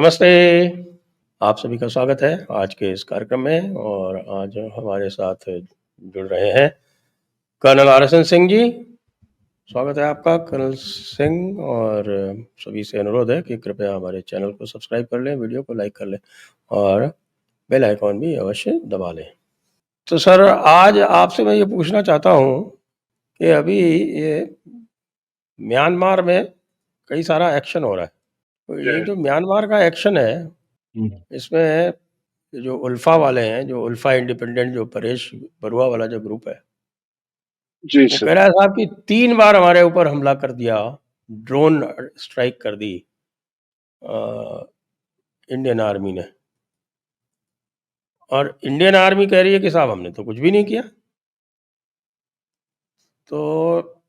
नमस्ते, आप सभी का स्वागत है आज के इस कार्यक्रम में। और आज हमारे साथ जुड़ रहे हैं कर्नल आरएसएन सिंह जी। स्वागत है आपका कर्नल सिंह। और सभी से अनुरोध है कि कृपया हमारे चैनल को सब्सक्राइब कर लें, वीडियो को लाइक कर लें और बेल आइकॉन भी अवश्य दबा लें। तो सर, आज आपसे मैं ये पूछना चाहता हूँ कि अभी ये म्यांमार में कई सारा एक्शन हो रहा है। तो ये जो म्यांमार का एक्शन है, इसमें जो उल्फा वाले हैं, जो उल्फा इंडिपेंडेंट, जो परेश बरुआ वाला जो ग्रुप है, जी वो सर। कह रहा है साहब कि 3 बार हमारे ऊपर हमला कर दिया, ड्रोन स्ट्राइक कर दी इंडियन आर्मी ने। और इंडियन आर्मी कह रही है कि साहब हमने तो कुछ भी नहीं किया। तो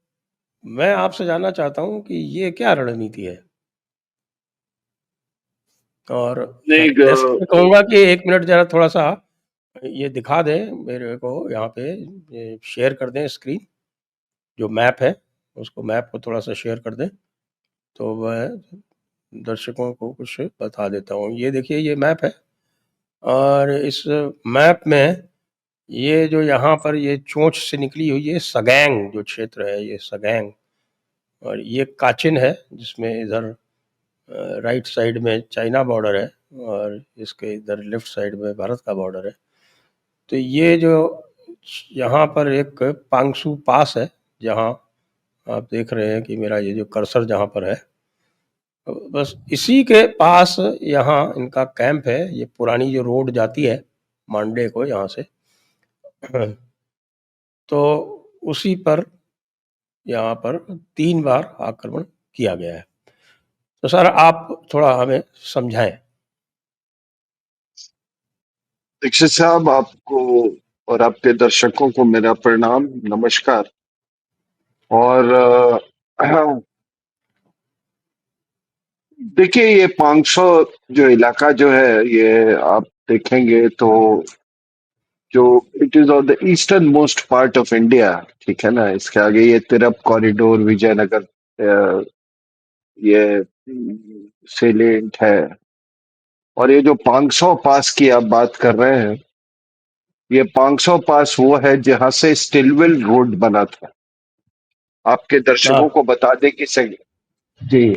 मैं आपसे जानना चाहता हूँ कि ये क्या रणनीति है। और नहीं डेस्क पे कहूँगा कि 1 मिनट ज़रा थोड़ा-सा ये दिखा दें मेरे को, यहाँ पे ये शेयर कर दें स्क्रीन, जो मैप है, उसको मैप को थोड़ा-सा शेयर कर दें, तो मैं दर्शकों को कुछ बता देता हूँ। ये देखिए, ये मैप है और इस मैप में ये जो यहाँ पर ये चोंच से निकली हुई ये सगैंग जो क्षेत्र है, ये सगैंग, और ये काचिन है जिसमें इधर राइट साइड में चाइना बॉर्डर है और इसके इधर लेफ्ट साइड में भारत का बॉर्डर है। तो ये जो यहाँ पर एक पांगसू पास है, जहाँ आप देख रहे हैं कि मेरा ये जो कर्सर जहाँ पर है, बस इसी के पास यहाँ इनका कैंप है। ये पुरानी जो रोड जाती है मांडे को यहाँ से, तो उसी पर यहाँ पर 3 बार आक्रमण किया गया है। तो सर, आप थोड़ा हमें समझाएं। दीक्षित साहब, आपको और आपके दर्शकों को मेरा प्रणाम, नमस्कार। और देखिए, ये 500 जो इलाका जो है, ये आप देखेंगे तो जो it is on the eastern most part of India, ठीक है ना। इसके आगे ये तिरप कॉरिडोर, विजयनगर, ये सेलेंट है। और ये जो 500 पास की आप बात कर रहे हैं, ये 500 पास वो है जहां से स्टिलवेल रोड बना था। आपके दर्शकों हाँ, को बता दें कि जी,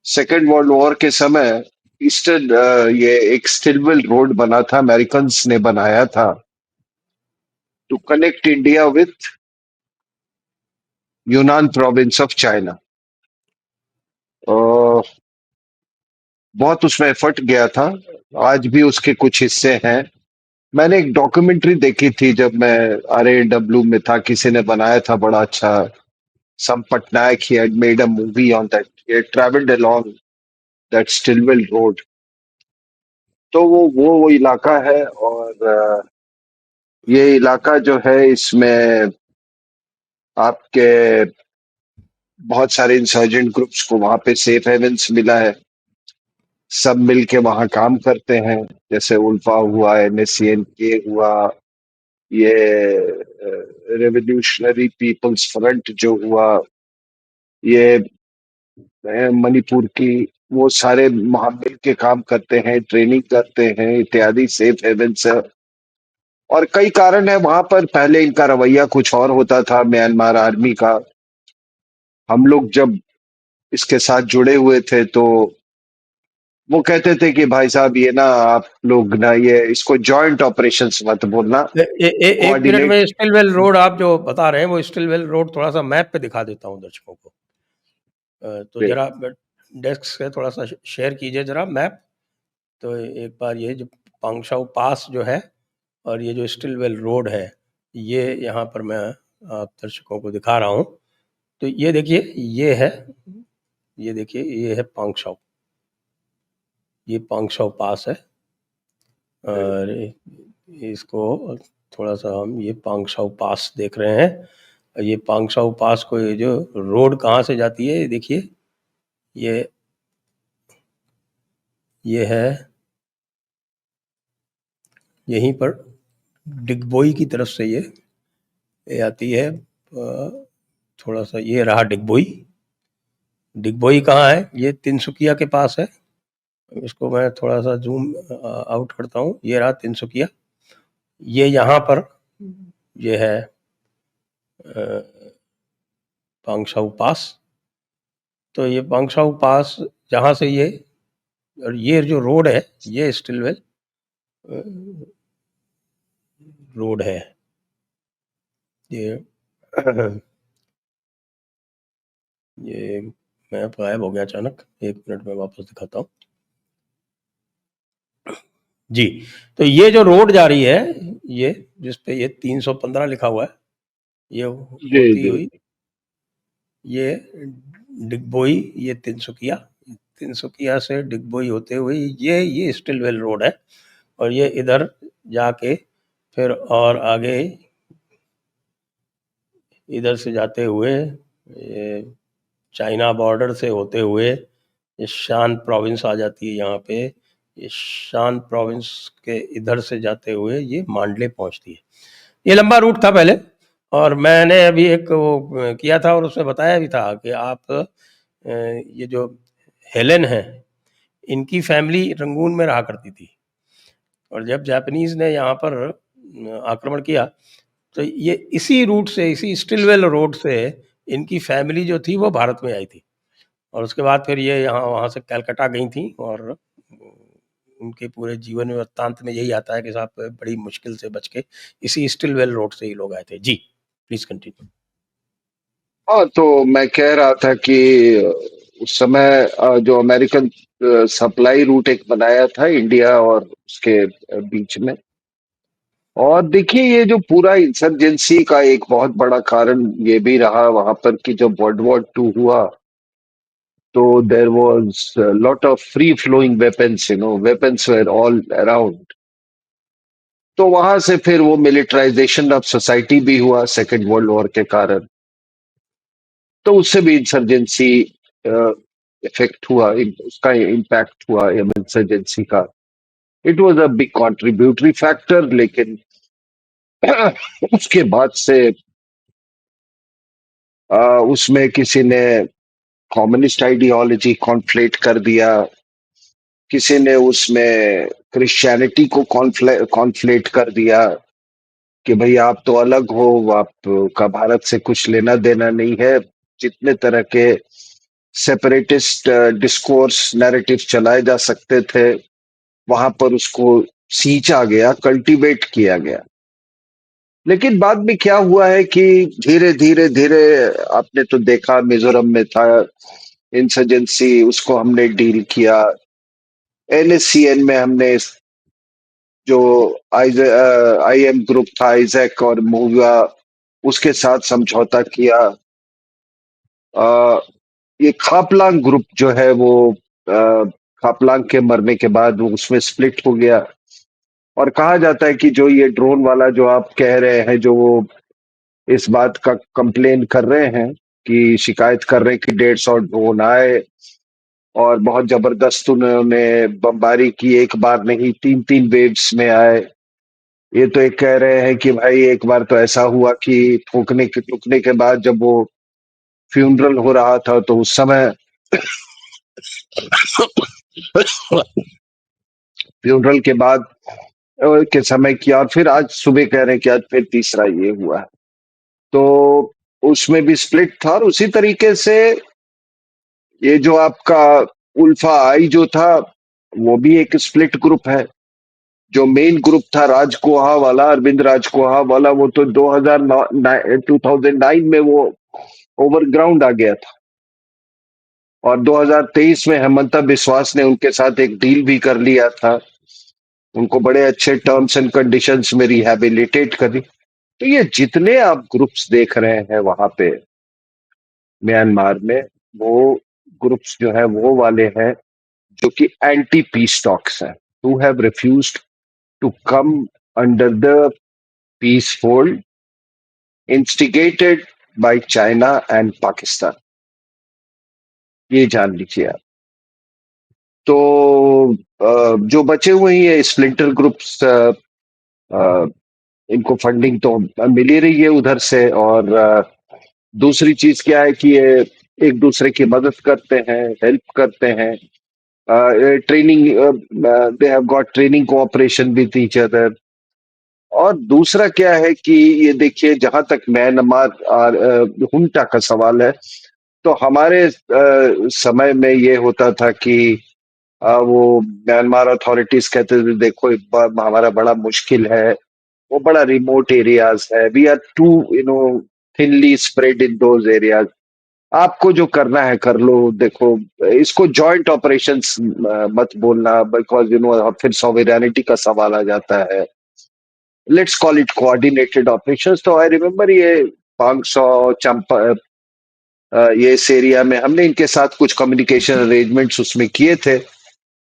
सेकेंड वर्ल्ड वॉर के समय ईस्टर्न ये एक स्टिलवेल रोड बना था, अमेरिकन ने बनाया था टू कनेक्ट इंडिया विथ यूनान प्रोविंस ऑफ चाइना। बहुत उसमें एफर्ट गया था। आज भी उसके कुछ हिस्से हैं। मैंने एक डॉक्यूमेंट्री देखी थी जब मैं RAW में था, किसी ने बनाया था, बड़ा अच्छा। Sam Patnaik, he had made a movie on that. He had traveled along that Stillwell Road. तो वो इलाका है। और ये इलाका जो है, इसमें आपके बहुत सारे इंसर्जेंट ग्रुप्स को वहां पे सेफ हेवन्स मिला है। सब मिलके वहां काम करते हैं, जैसे उल्फा हुआ, NSCN-K हुआ, ये रेवोल्यूशनरी पीपल्स फ्रंट जो हुआ, ये मणिपुर की, वो सारे वहां मिल के काम करते हैं, ट्रेनिंग करते हैं इत्यादि, सेफ हेवन से। और कई कारण है वहां पर। पहले इनका रवैया कुछ और होता था, म्यांमार आर्मी का। हम लोग जब इसके साथ जुड़े हुए थे तो वो कहते थे कि भाई साहब, ये ना आप लोग ना, ये इसको जॉइंट ऑपरेशंस मत बोलना, 1 मिनट कोऑर्डिनेट। में स्टिलवेल रोड आप जो बता रहे हैं, वो स्टिलवेल रोड थोड़ा-सा मैप पे दिखा देता हूँ दर्शकों को। तो ज़रा डेस्क से थोड़ा-सा शेयर कीजिए ज़रा मैप। तो एक बार ये जो पांगशाऊ पास जो है और ये जो स्टिलवेल रोड है, ये यहाँ पर मैं आप दर्शकों को दिखा रहा हूँ। तो ये देखिए, ये है, ये देखिए, ये है पांगशाऊ। ये पांगशाऊ पास है और इसको थोड़ा-सा हम ये पांगशाऊ पास देख रहे हैं। और ये पांगशाऊ पास को ये जो रोड कहाँ से जाती है, ये देखिए, ये ये है यहीं पर डिगबोई की तरफ से ये आती है। थोड़ा-सा ये रहा डिगबोई। डिगबोई कहाँ है? ये तिनसुकिया के पास है इसको मैं थोड़ा सा जूम आउट करता हूँ। ये रहा तिनसुकिया, ये यहाँ पर ये है पांगशाऊ पास। तो ये पांगशाऊ पास जहाँ से ये, और ये जो रोड है ये स्टिलवेल रोड है। ये ये मैप गायब हो गया अचानक, 1 मिनट में वापस दिखाता हूँ जी। तो ये जो रोड जा रही है, ये जिस पे ये 315 लिखा हुआ है, ये जी होती जी। हुई ये डिगबोई, ये तिनसुकिया, तिनसुकिया से डिगबोई होते हुए ये स्टिलवेल रोड है। और ये इधर जाके फिर और आगे इधर से जाते हुए ये चाइना बॉर्डर से होते हुए ये शान प्रोविंस आ जाती है यहाँ पे। ये शान प्रोविंस के इधर से जाते हुए ये मांडले पहुँचती है। ये लंबा रूट था पहले, और मैंने अभी एक वो किया था और उसमें बताया भी था कि आप ये जो हेलेन है, इनकी फैमिली रंगून में रहा करती थी, और जब जापानीज़ ने यहाँ पर आक्रमण किया तो ये इसी रूट से, इसी स्टिलवेल रोड से इनकी फैमिली जो थी वो भारत में आई थी। और उसके बाद फिर ये यहाँ वहाँ से कलकत्ता गई थी, और उनके पूरे जीवन में वृत्तांत में यही आता है कि साहब बड़ी मुश्किल से बच के इसी स्टिलवेल रोड से ही लोग आए थे। जी, प्लीज कंटिन्यू। हाँ, तो मैं कह रहा था कि उस समय जो अमेरिकन सप्लाई रूट एक बनाया था इंडिया और उसके बीच में। और देखिए, ये जो पूरा इंसर्जेंसी का एक बहुत बड़ा कारण ये भी रहा वहां पर कि जब वर्ल्ड वॉर 2 हुआ, तो there was lot of free flowing weapons, weapons were all around. तो वहां से फिर वो मिलिटराइजेशन ऑफ सोसाइटी भी हुआ सेकेंड वर्ल्ड वॉर के कारण। तो उससे भी इंसर्जेंसी इफेक्ट हुआ, उसका इम्पैक्ट हुआ इंसर्जेंसी का। It was a big contributory factor, लेकिन उसके बाद से उसमें किसी ने कम्युनिस्ट आइडियोलॉजी कॉन्फ्लेट कर दिया, किसी ने उसमें क्रिश्चियनिटी को कॉन्फ्लेट कर दिया कि भाई आप तो अलग हो, आप का भारत से कुछ लेना देना नहीं है। जितने तरह के सेपरेटिस्ट डिस्कोर्स नैरेटिव चलाए जा सकते थे, वहां पर उसको सींचा गया, कल्टीवेट किया गया। लेकिन बाद में क्या हुआ है कि धीरे धीरे धीरे, आपने तो देखा मिजोरम में था इंसर्जेंसी, उसको हमने डील किया। एनएससीएन में हमने जो आईएम ग्रुप था, आइजैक और मूवा, उसके साथ समझौता किया। ये खापलांग ग्रुप जो है वो खापलांग के मरने के बाद वो उसमें स्प्लिट हो गया। और कहा जाता है कि जो ये ड्रोन वाला जो आप कह रहे हैं, जो वो इस बात का कंप्लेन कर रहे हैं, कि शिकायत कर रहे हैं कि 150 ड्रोन आए और बहुत जबरदस्त उन्होंने बमबारी की, एक बार नहीं तीन तीन वेव्स में आए। ये तो एक कह रहे हैं कि भाई एक बार तो ऐसा हुआ कि ठोकने के टुकने के बाद जब वो फ्यूनरल हो रहा था, तो उस समय फ्यूनरल के बाद के समय किया, और फिर आज सुबह कह रहे हैं कि आज फिर तीसरा ये हुआ है। तो उसमें भी स्प्लिट था। और उसी तरीके से ये जो आपका उल्फा आई जो था, वो भी एक स्प्लिट ग्रुप है। जो मेन ग्रुप था राजकोहा वाला, अरविंद राजकोहा वाला, वो तो 2009 में वो ओवरग्राउंड आ गया था। और 2023 में हेमंता बिस्वास ने उनके साथ एक डील भी कर लिया था, उनको बड़े अच्छे टर्म्स एंड कंडीशंस में रिहैबिलिटेट करी। तो ये जितने आप ग्रुप्स देख रहे हैं वहां पे म्यांमार में, वो ग्रुप्स जो है वो वाले हैं जो कि एंटी पीस टॉक्स हैं, who have refused to come under the peace fold instigated by China and Pakistan. ये जान लीजिए आप। तो जो बचे हुए हैं ये स्प्लिंटर ग्रुप्स, इनको फंडिंग तो मिल ही रही है उधर से। और दूसरी चीज क्या है कि ये एक दूसरे की मदद करते हैं, हेल्प करते हैं। Training, they have got training cooperation with each other. और दूसरा क्या है कि ये देखिए, जहां तक म्यांमार और हुंटा का सवाल है, तो हमारे समय में ये होता था कि वो म्यांमार अथॉरिटीज कहते थे देखो हमारा बड़ा मुश्किल है, वो बड़ा रिमोट एरियाज है, we are too thinly spread in those areas, आपको जो करना है कर लो। देखो, इसको जॉइंट ऑपरेशंस मत बोलना, बिकॉज फिर सॉवरेनिटी का सवाल आ जाता है। Let's call it coordinated operations. तो आई रिमेम्बर ये 500 चंपा, ये इस एरिया में हमने इनके साथ कुछ कम्युनिकेशन अरेंजमेंट्स उसमें किए थे,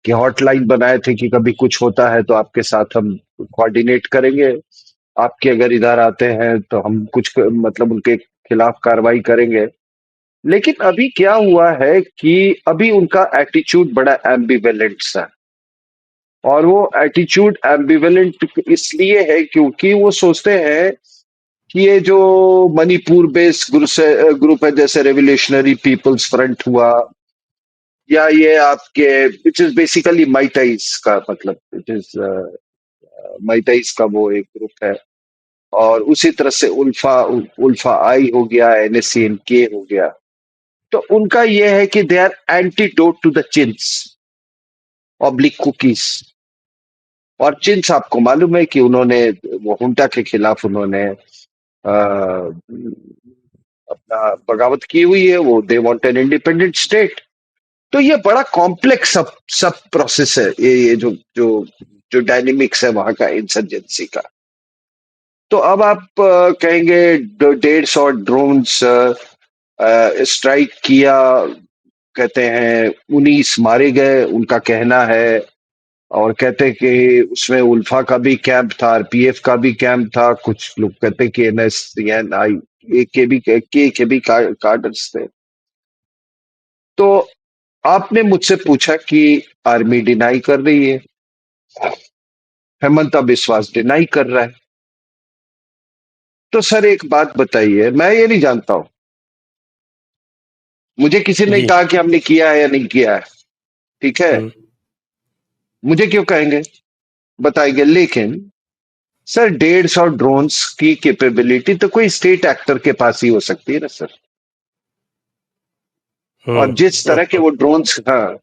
कि हॉटलाइन बनाए थे कि कभी कुछ होता है तो आपके साथ हम कोऑर्डिनेट करेंगे, आपके अगर इधर आते हैं तो हम कुछ मतलब उनके खिलाफ कार्रवाई करेंगे। लेकिन अभी क्या हुआ है कि अभी उनका एटीट्यूड बड़ा एम्बिवेलेंट सा है। और वो एटीट्यूड एम्बिवेलेंट इसलिए है क्योंकि वो सोचते हैं कि ये जो मणिपुर बेस्ड ग्रुप है, जैसे रेवोल्यूशनरी पीपल्स फ्रंट हुआ, या ये आपके विच इज बेसिकली माइटाइज का, मतलब इट इज माइटाइज का वो एक ग्रुप है। और उसी तरह से उल्फा उल्फा आई हो गया, एनएससीएन के हो गया। तो उनका ये है कि they are antidote to the Chinese oblique cookies. और चिंस आपको मालूम है कि उन्होंने वो हुंटा के खिलाफ उन्होंने अपना बगावत की हुई है, वो they want an independent state. तो ये बड़ा कॉम्प्लेक्स सब सब प्रोसेस है, ये जो जो जो डायनेमिक्स है वहां का इंसर्जेंसी का। तो अब आप कहेंगे 150 ड्रोन्स स्ट्राइक किया, कहते हैं 19 मारे गए, उनका कहना है। और कहते हैं कि उसमें उल्फा का भी कैंप था, आरपीएफ का भी कैंप था, कुछ लोग कहते हैं कि एनएससीएनआई के भी कार्डर्स थे। तो आपने मुझसे पूछा कि आर्मी डिनाई कर रही है, हेमंत बिस्वास डिनाई कर रहा है। तो सर एक बात बताइए, मैं ये नहीं जानता हूं, मुझे किसी ने जी। कहा कि हमने किया है या नहीं किया है, ठीक है, हुँ। मुझे क्यों कहेंगे, बताएंगे। लेकिन सर 150 ड्रोन्स की कैपेबिलिटी तो कोई स्टेट एक्टर के पास ही हो सकती है ना सर। हुँ, और जिस तरह के हुँ, वो ड्रोन्स, हाँ,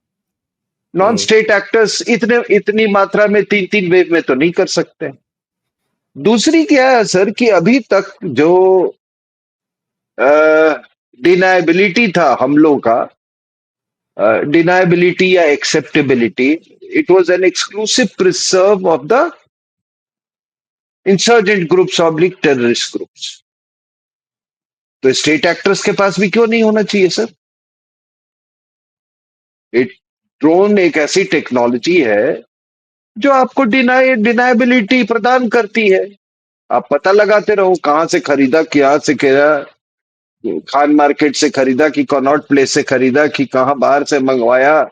नॉन हुँ, स्टेट एक्टर्स इतने इतनी मात्रा में तीन तीन वेव में तो नहीं कर सकते। दूसरी क्या है सर कि अभी तक जो डिनाएबिलिटी था हमलों का, डिनाएबिलिटी या acceptability, it was an exclusive preserve of the insurgent groups oblique terrorist groups. तो स्टेट एक्टर्स के पास भी क्यों नहीं होना चाहिए सर। एक ड्रोन एक ऐसी टेक्नोलॉजी है जो आपको डिनाएबिलिटी प्रदान करती है। आप पता लगाते रहो कहां से खरीदा, क्या से किया, खान मार्केट से खरीदा कि कनॉट प्लेस से खरीदा कि कहाँ बाहर से मंगवाया,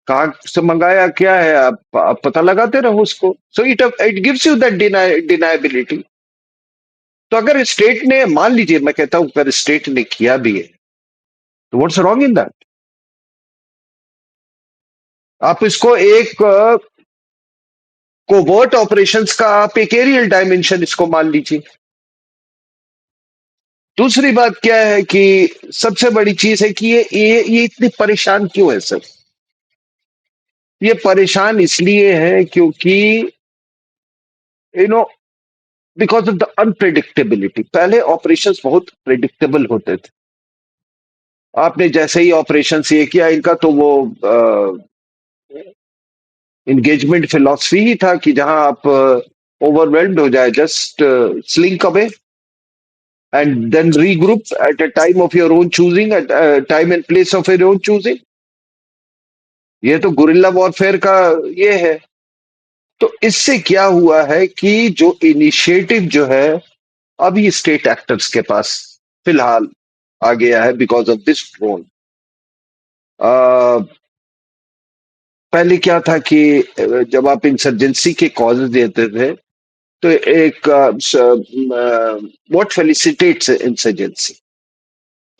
कहाँ से मंगाया, क्या है, आप पता लगाते रहो उसको। So it it gives you that deniability. तो अगर स्टेट ने, मान लीजिए मैं कहता हूं अगर स्टेट ने किया भी है, तो व्हाट्स रॉन्ग इन दैट। आप इसको एक कोवर्ट ऑपरेशंस का आप एक एरियल डायमेंशन इसको मान लीजिए। दूसरी बात क्या है कि सबसे बड़ी चीज है कि ये इतनी परेशान क्यों है सर। ये परेशान इसलिए है क्योंकि you know because of the unpredictability. पहले ऑपरेशंस बहुत प्रेडिक्टेबल होते थे। आपने जैसे ही ऑपरेशन ये किया इनका, तो वो इंगेजमेंट फिलॉसफी ही था कि जहां आप ओवरवेल्ड हो जाए, just slink away and then regroup at a time of your own choosing, at time and place of your own choosing. ये तो गुरिल्ला वॉरफेयर का ये है। तो इससे क्या हुआ है कि जो इनिशिएटिव जो है अभी स्टेट एक्टर्स के पास फिलहाल आ गया है बिकॉज ऑफ दिस ड्रोन। पहले क्या था कि जब आप इंसर्जेंसी के कॉजेज देते थे, तो एक व्हाट फेलिसिटेट्स इंसर्जेंसी,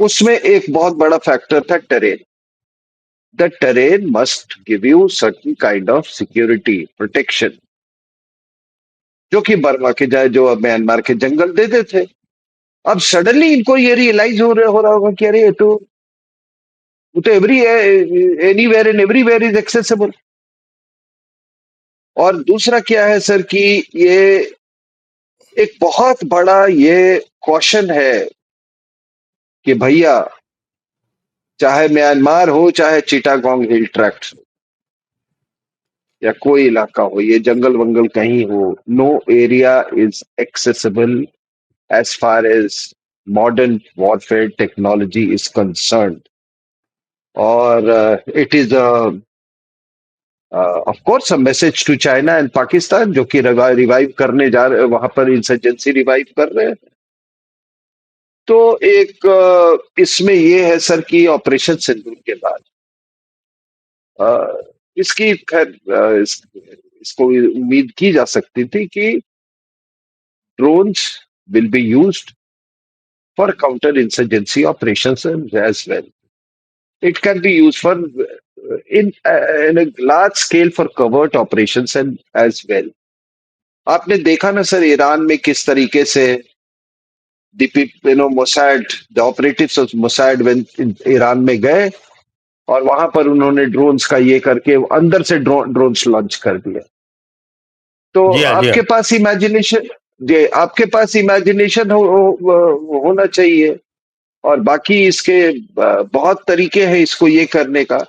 उसमें एक बहुत बड़ा फैक्टर था terrain. the terrain must give you certain kind of security protection, जो कि बर्मा के जाए जो अब म्यांमार के जंगल देते थे। अब सडनली इनको ये रियलाइज हो रहा होगा कि अरे ये तो वो तो every anywhere and everywhere is accessible. और दूसरा क्या है सर कि ये एक बहुत बड़ा ये क्वेश्चन है कि भैया चाहे म्यांमार हो चाहे चिटागोंग हिल ट्रैक्ट या कोई इलाका हो, ये जंगल वंगल कहीं हो, no area is accessible as far as modern warfare technology is concerned. और it is of course a message to China and Pakistan, जो कि रिवाइव करने जा रहे, वहां पर इंसर्जेंसी रिवाइव कर रहे हैं। तो एक इसमें ये है सर कि ऑपरेशन सिंदूर के बाद इसकी खैर इसको उम्मीद की जा सकती थी कि drones will be used for counter insurgency operations as well. It can be used for in a large scale for covert operations and as well। आपने देखा ना सर ईरान में किस तरीके से मोसाड द ऑपरेटिव्स ऑफ मोसाड ईरान में गए और वहां पर उन्होंने ड्रोन्स का ये करके अंदर से ड्रोन्स लॉन्च कर दिया। तो जी हाँ, जी हाँ। आपके पास इमेजिनेशन, जी आपके पास इमेजिनेशन होना चाहिए। और बाकी इसके बहुत तरीके हैं इसको ये करने का।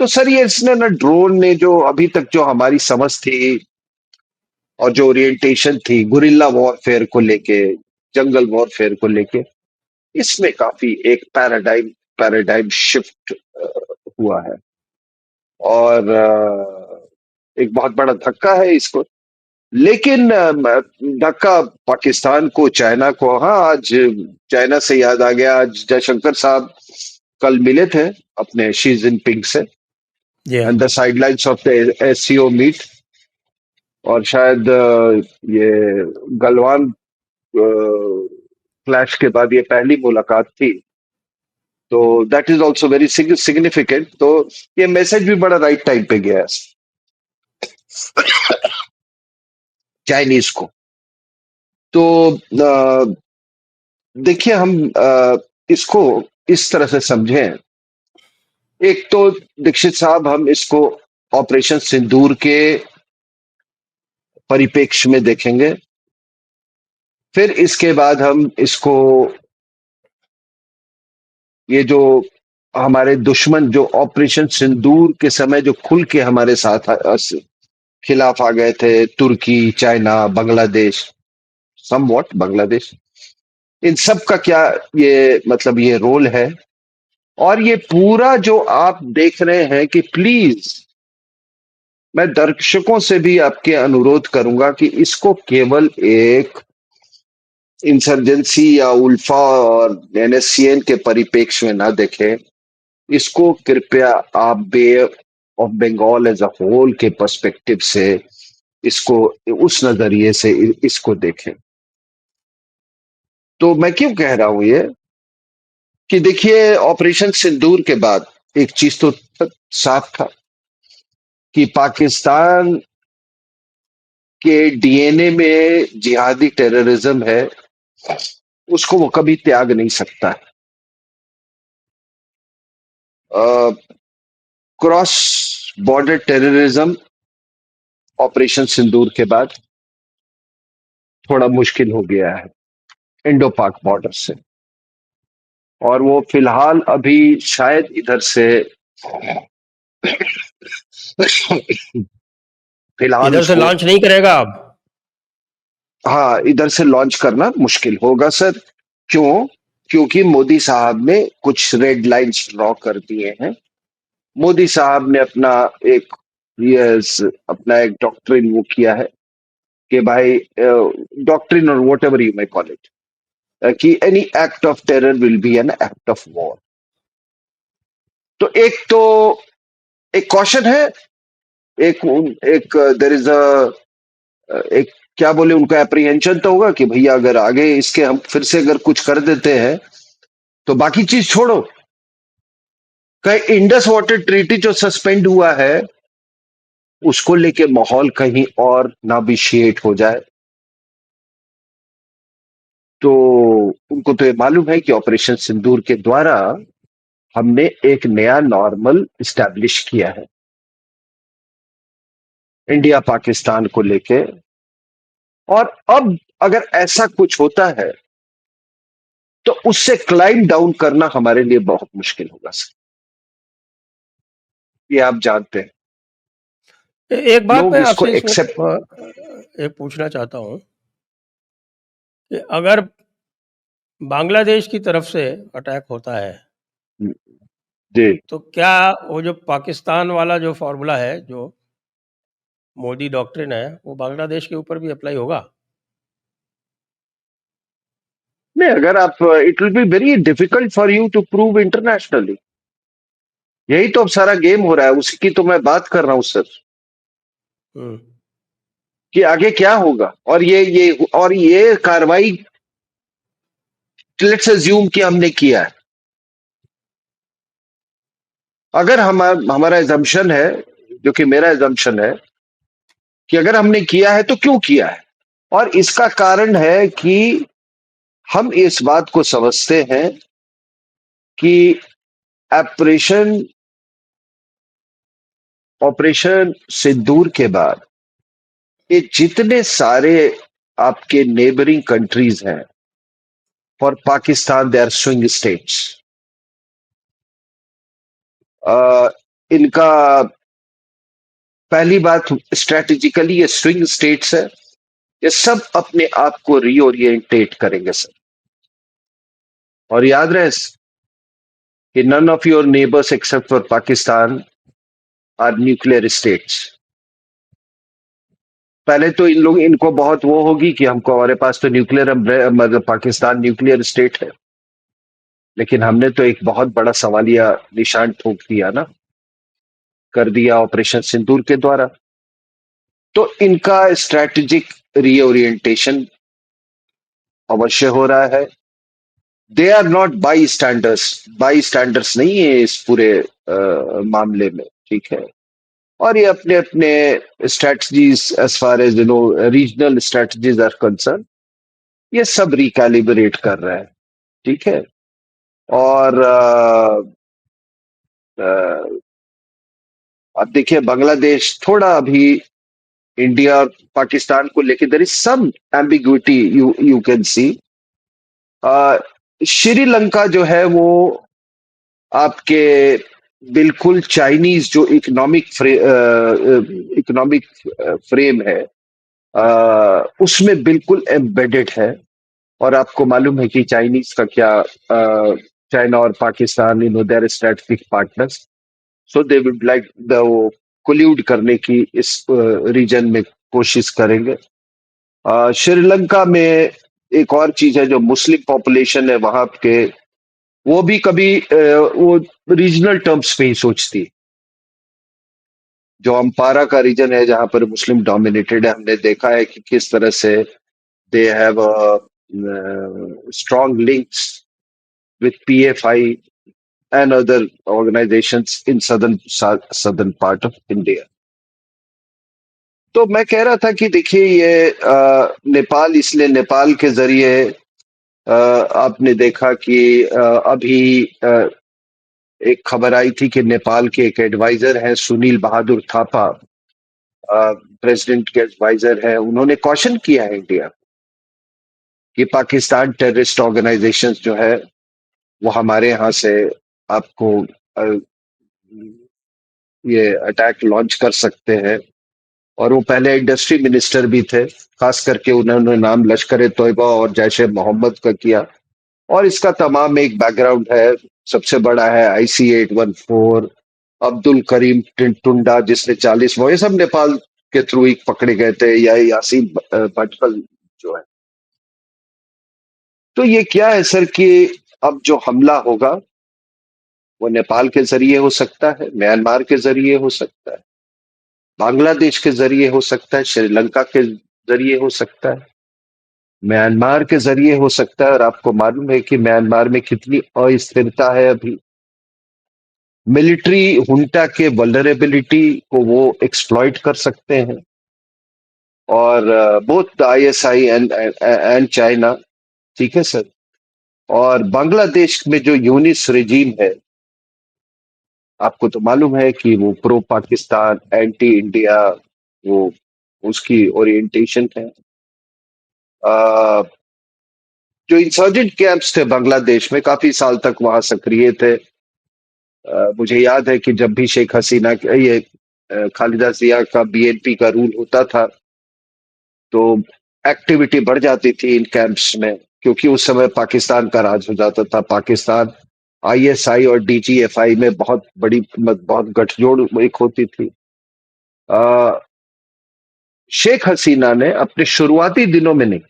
तो सर ये इसने ना ड्रोन ने जो अभी तक जो हमारी समझ थी और जो ओरिएंटेशन थी गुरिल्ला वॉरफेयर को लेके, जंगल वॉरफेयर को लेके, इसमें काफी एक पैराडाइम शिफ्ट हुआ है। और एक बहुत बड़ा धक्का है इसको। लेकिन धक्का पाकिस्तान को, चाइना को, हाँ आज चाइना से याद आ गया, आज जयशंकर साहब कल मिले थे अपने शी जिनपिंग से जी हाँ। And the sidelines of the SCO meet. और शायद ये गलवान क्लैश के बाद ये पहली मुलाकात थी। तो that is also very significant. तो ये मैसेज भी बड़ा राइट टाइम पे गया है चाइनीज को। तो देखिए हम इसको इस तरह से समझें। एक तो दीक्षित साहब हम इसको ऑपरेशन सिंदूर के परिप्रेक्ष्य में देखेंगे, फिर इसके बाद हम इसको ये जो हमारे दुश्मन जो ऑपरेशन सिंदूर के समय जो खुल के हमारे साथ खिलाफ आ गए थे, तुर्की, चाइना, बांग्लादेश, समवॉट बांग्लादेश, इन सब का क्या ये मतलब ये रोल है। और ये पूरा जो आप देख रहे हैं कि प्लीज मैं दर्शकों से भी आपके अनुरोध करूंगा कि इसको केवल एक इंसर्जेंसी या उल्फा और एनएससीएन के परिप्रेक्ष्य में ना देखें। इसको कृपया आप Bay of Bengal as a whole के पर्सपेक्टिव से इसको उस नजरिए से इसको देखें। तो मैं क्यों कह रहा हूं ये कि देखिए ऑपरेशन सिंदूर के बाद एक चीज तो साफ था कि पाकिस्तान के डीएनए में जिहादी टेररिज्म है, उसको वो कभी त्याग नहीं सकता है। क्रॉस बॉर्डर टेररिज्म ऑपरेशन सिंदूर के बाद थोड़ा मुश्किल हो गया है इंडो पाक बॉर्डर से। और वो फिलहाल अभी शायद इधर से फिलहाल इधर से उसको, लॉन्च नहीं करेगा अब। हाँ इधर से लॉन्च करना मुश्किल होगा सर। क्यों? क्योंकि मोदी साहब ने कुछ रेड लाइंस ड्रॉ कर दिए हैं। मोदी साहब ने एक यस अपना एक डॉक्ट्रिन वो किया है कि भाई डॉक्ट्रिन और whatever you may call it, कि any act of terror will be an act of war. तो एक कॉशन है, एक एक देर इज एक क्या बोले उनका एप्रीहेंशन तो होगा कि भैया अगर आगे इसके हम फिर से अगर कुछ कर देते हैं तो बाकी चीज छोड़ो, कहीं इंडस वाटर ट्रीटी जो सस्पेंड हुआ है उसको लेके माहौल कहीं और ना विशिएट हो जाए। तो उनको तो ये मालूम है कि ऑपरेशन सिंदूर के द्वारा हमने एक नया नॉर्मल इस्टेब्लिश किया है इंडिया पाकिस्तान को लेके। और अब अगर ऐसा कुछ होता है तो उससे क्लाइम डाउन करना हमारे लिए बहुत मुश्किल होगा सर, ये आप जानते हैं। एक बात लोग मैं इसको आपसे इसमें एक्सेप्ट। एक पूछना चाहता हूँ कि अगर बांग्लादेश की तरफ से अटैक होता है जी। तो क्या वो जो पाकिस्तान वाला जो फॉर्मूला है, जो मोदी डॉक्ट्रिन है, वो बांग्लादेश के ऊपर भी अप्लाई होगा? नहीं, अगर आप it will be very difficult for you to prove internationally. यही तो अब सारा गेम हो रहा है, उसकी तो मैं बात कर रहा हूं सर, हम्म। कि आगे क्या होगा। और ये कार्रवाई लेट्स अज्यूम कि हमने किया है। अगर हमारा एजम्पशन है, जो कि मेरा एजम्पशन है, कि अगर हमने किया है तो क्यों किया है। और इसका कारण है कि हम इस बात को समझते हैं कि ऑपरेशन ऑपरेशन सिंदूर के बाद ये जितने सारे आपके नेबरिंग कंट्रीज हैं for Pakistan, they are swing states. इनका पहली बात, स्ट्रेटेजिकली ये स्विंग स्टेट्स है, ये सब अपने आप को रीओरिएंटेट करेंगे सर। और याद रहे कि none of your neighbours except for Pakistan are nuclear states. पहले तो इनको बहुत वो होगी कि हमको, हमारे पास तो न्यूक्लियर, मतलब पाकिस्तान न्यूक्लियर स्टेट है। लेकिन हमने तो एक बहुत बड़ा सवालिया निशान ठोक दिया ना, कर दिया ऑपरेशन सिंदूर के द्वारा। तो इनका स्ट्रैटेजिक रीओरिएंटेशन अवश्य हो रहा है। They are not by standards नहीं है इस पूरे मामले में, ठीक है। और ये अपने अपने strategies as far as regional strategies are concern, ये सब रिकैलिब्रेट कर रहे हैं, ठीक है। और अब देखिए बांग्लादेश थोड़ा अभी इंडिया और पाकिस्तान को लेकर there is some ambiguity, you you can see. Sri Lanka जो है वो आपके बिल्कुल चाइनीज जो इकोनॉमिक फ्रेम है, उसमें बिल्कुल एम्बेडेड है। और आपको मालूम है कि चाइनीज का क्या, चाइना और Pakistan their strategic partners, so they would like the collude करने की इस रीजन में कोशिश करेंगे। श्रीलंका में एक और चीज है, जो मुस्लिम पॉपुलेशन है वहां के, वो भी कभी वो रीजनल टर्म्स पे ही सोचती है। जो अम्पारा का रीजन है जहां पर मुस्लिम डोमिनेटेड है, हमने देखा है कि किस तरह से they have strong links with PFI and other organisations in southern part of India. तो मैं कह रहा था कि देखिए ये नेपाल, इसलिए नेपाल के जरिए आपने देखा कि अभी एक खबर आई थी कि नेपाल के एक एडवाइजर हैं सुनील बहादुर थापा, प्रेसिडेंट के एडवाइजर हैं, उन्होंने क्वेश्चन किया है इंडिया कि पाकिस्तान टेररिस्ट ऑर्गेनाइजेशन जो है वो हमारे यहाँ से आपको अ, ये अटैक लॉन्च कर सकते हैं। और वो पहले इंडस्ट्री मिनिस्टर भी थे, खास करके उन्होंने नाम लश्कर ए तोयबा और जैश ए मोहम्मद का किया। और इसका तमाम एक बैकग्राउंड है। सबसे बड़ा है IC-814, अब्दुल करीम टुंडा जिसने 40, वो ये सब नेपाल के थ्रू ही पकड़े गए थे, या यासीन भटकल जो है। तो ये क्या है सर कि अब जो हमला होगा वो नेपाल के जरिए हो सकता है, म्यांमार के जरिए हो सकता है, बांग्लादेश के जरिए हो सकता है, श्रीलंका के जरिए हो सकता है, म्यांमार के जरिए हो सकता है। और आपको मालूम है कि म्यांमार में कितनी अस्थिरता है अभी। मिलिट्री हुंटा के वल्नरेबिलिटी को वो एक्सप्लॉइट कर सकते हैं। और बोथ आईएसआई एंड चाइना, ठीक है सर। और बांग्लादेश में जो यूनिस रेजीम है, आपको तो मालूम है कि वो प्रो पाकिस्तान, एंटी इंडिया, वो उसकी ओरिएंटेशन है। जो इंसर्जेंट कैंप्स थे बांग्लादेश में, काफी साल तक वहां सक्रिय थे। मुझे याद है कि जब भी शेख हसीना ये खालिदा जिया का बीएनपी का रूल होता था, तो एक्टिविटी बढ़ जाती थी इन कैंप्स में, क्योंकि उस समय पाकिस्तान का राज हो जाता था। पाकिस्तान आईएसआई और डीजीएफआई में बहुत गठजोड़ एक होती थी। अ, शेख हसीना ने अपने शुरुआती दिनों में नहीं,